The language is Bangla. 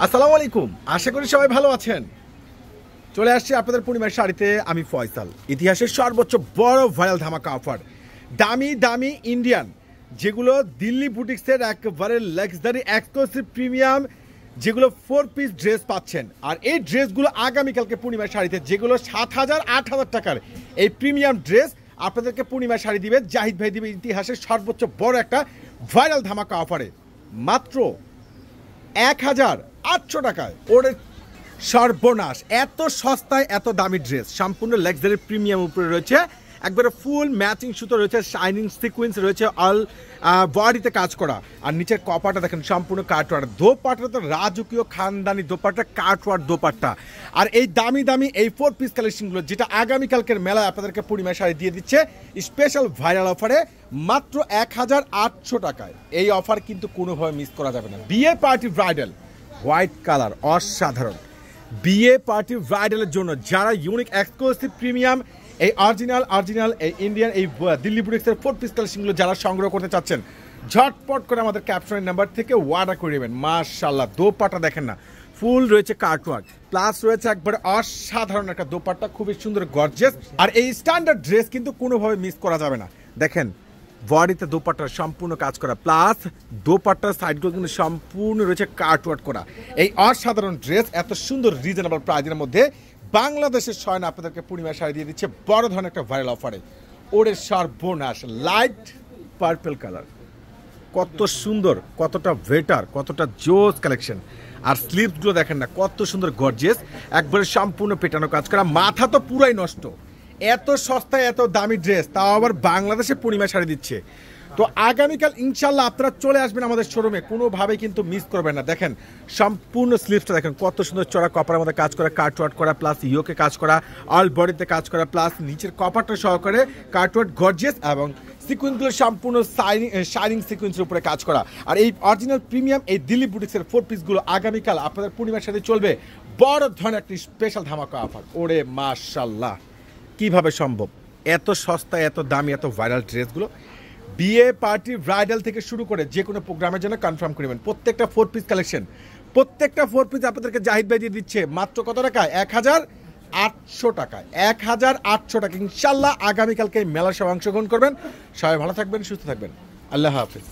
আসসালামু আলাইকুম, আশা করি সবাই ভালো আছেন। চলে আসছি আপনাদের পূর্ণিমার শাড়িতে। আমি ফয়সাল। ইতিহাসের সর্বোচ্চ বড় ভাইরাল ধামাকা অফার, দামি দামি ইন্ডিয়ান, যেগুলো দিল্লি বুটিক্সের একেবারে লাক্সারি এক্সক্লুসিভ প্রিমিয়াম, যেগুলো 4 পিস ড্রেস পাচ্ছেন। আর এই ড্রেসগুলো আগামীকালকে পূর্ণিমার শাড়িতে, যেগুলো 7,000 8,000 টাকার এই প্রিমিয়াম ড্রেস আপনাদেরকে পূর্ণিমার শাড়ি দিবে জাহিদ ভাই, দিবে ইতিহাসের সর্বোচ্চ বড় একটা ভাইরাল ধামাকা অফারে মাত্র 1,800 টাকায়। ওরে সর্বনাশ, এত সস্তায় এত দামি ড্রেস, সম্পূর্ণ লাক্সারি প্রিমিয়াম উপরে রয়েছে, একবারে ফুল ম্যাচিং সুতো রয়েছে, শাইনিং সিকোয়েন্স রয়েছে, অল বডিতে কাজ করা। আর নিচের কপাটা দেখেন সম্পূর্ণ কাটওয়ার, দোপাট্টা তো রাজকীয় খানদানি দোপাট্টা, কাটওয়ার দোপাট্টা। আর এই দামি দামি এই 4 পিস কালেকশনগুলো যেটা আগামীকালকের মেলায় আপনাদেরকে পূর্ণিমা শাড়ি দিয়ে দিচ্ছে স্পেশাল ভাইরাল অফারে মাত্র 1,800 টাকায়। এই অফার কিন্তু কোনোভাবে মিস করা যাবে না। বিয়ে পার্টি ব্রাইডাল হোয়াইট কালার, অসাধারণ। বিয়ে পার্টি ব্রাইডালের জন্য যারা ইউনিক এক্সক্লুসিভ প্রিমিয়াম এই অরিজিনাল এই ইন্ডিয়ান এই দিল্লি বুটিক্সের 4 পিস কালেকশনগুলো যারা সংগ্রহ করতে চাচ্ছেন, ঝটপট করে আমাদের ক্যাপশনের নাম্বার থেকে অর্ডার করে নেবেন। মাশাআল্লাহ, দোপাট্টা দেখেন না, ফুল রয়েছে কাটওয়ার্ক, প্লাস রয়েছে একবারে অসাধারণ একটা দোপাট্টা, খুবই সুন্দর গর্জিয়াস। আর এই স্ট্যান্ডার্ড ড্রেস কিন্তু কোনোভাবে মিস করা যাবে না। দেখেন বডিতে দোপাট্টার সম্পূর্ণ কাজ করা, প্লাস দোপাট্টার সাইডগুলো কিন্তু সম্পূর্ণ রয়েছে কাটওয়ার্ক করা। এই অসাধারণ ড্রেস এত সুন্দর রিজনেবল প্রাইজের মধ্যে বাংলাদেশের শয়না আপনাদেরকে পূর্ণিমা শাড়ি দিয়ে দিচ্ছে বড় ধরনের একটা ভাইরাল অফারে। ওরে সর্বনাশ, লাইট পার্পল কালার, কত সুন্দর, কতটা বেটার, কতটা জোস কালেকশন। আর স্লিভসগুলো দেখেন না, কত সুন্দর গর্জিয়াস, একবারে সম্পূর্ণ পেটানো কাজ করা, মাথা তো পুরাই নষ্ট। এত সস্তায় এত দামি ড্রেস, তাও আবার বাংলাদেশে পূর্ণিমা শাড়ি দিচ্ছে। তো আগামীকাল ইনশাল্লাহ আপনারা চলে আসবেন আমাদের শোরুমে, কোনোভাবেই কিন্তু মিস করবেন না। দেখেন সম্পূর্ণ স্লিভসটা দেখেন কত সুন্দর চড়া কপারের মধ্যে কাজ করা, কাটওয়ার্ক করা, প্লাস ইয়োকে কাজ করা, অল বডিতে কাজ করা, প্লাস নিচের কপারটা সহকারে কাটওয়ার্ক গর্জিয়াস, এবং সিকুয়েন্সগুলো সম্পূর্ণ শাইনিং সিকুয়েন্সের উপরে কাজ করা। আর এই অরিজিনাল প্রিমিয়াম এই দিল্লি বুটিক্সের 4 পিসগুলো আগামীকাল আপনাদের পূর্ণিমার সাথে চলবে বড় ধরনের একটি স্পেশাল ধামাকা অফার। ওরে মাশাআল্লাহ, কিভাবে সম্ভব এত সস্তা এত দামি এত ভাইরাল ড্রেসগুলো? বিয়ে পার্টি ব্রাইডাল থেকে শুরু করে যে কোনো প্রোগ্রামের জন্য কনফার্ম করে নেবেন। প্রত্যেকটা 4 পিস কালেকশন, প্রত্যেকটা 4 পিস আপনাদেরকে জাহিদ ভাই দিয়ে দিচ্ছে মাত্র কত টাকায়? 1,800 টাকায়। 1,800 টাকা। ইনশাল্লাহ আগামীকালকে মেলার সবাই অংশগ্রহণ করবেন। সবাই ভালো থাকবেন, সুস্থ থাকবেন। আল্লাহ হাফিজ।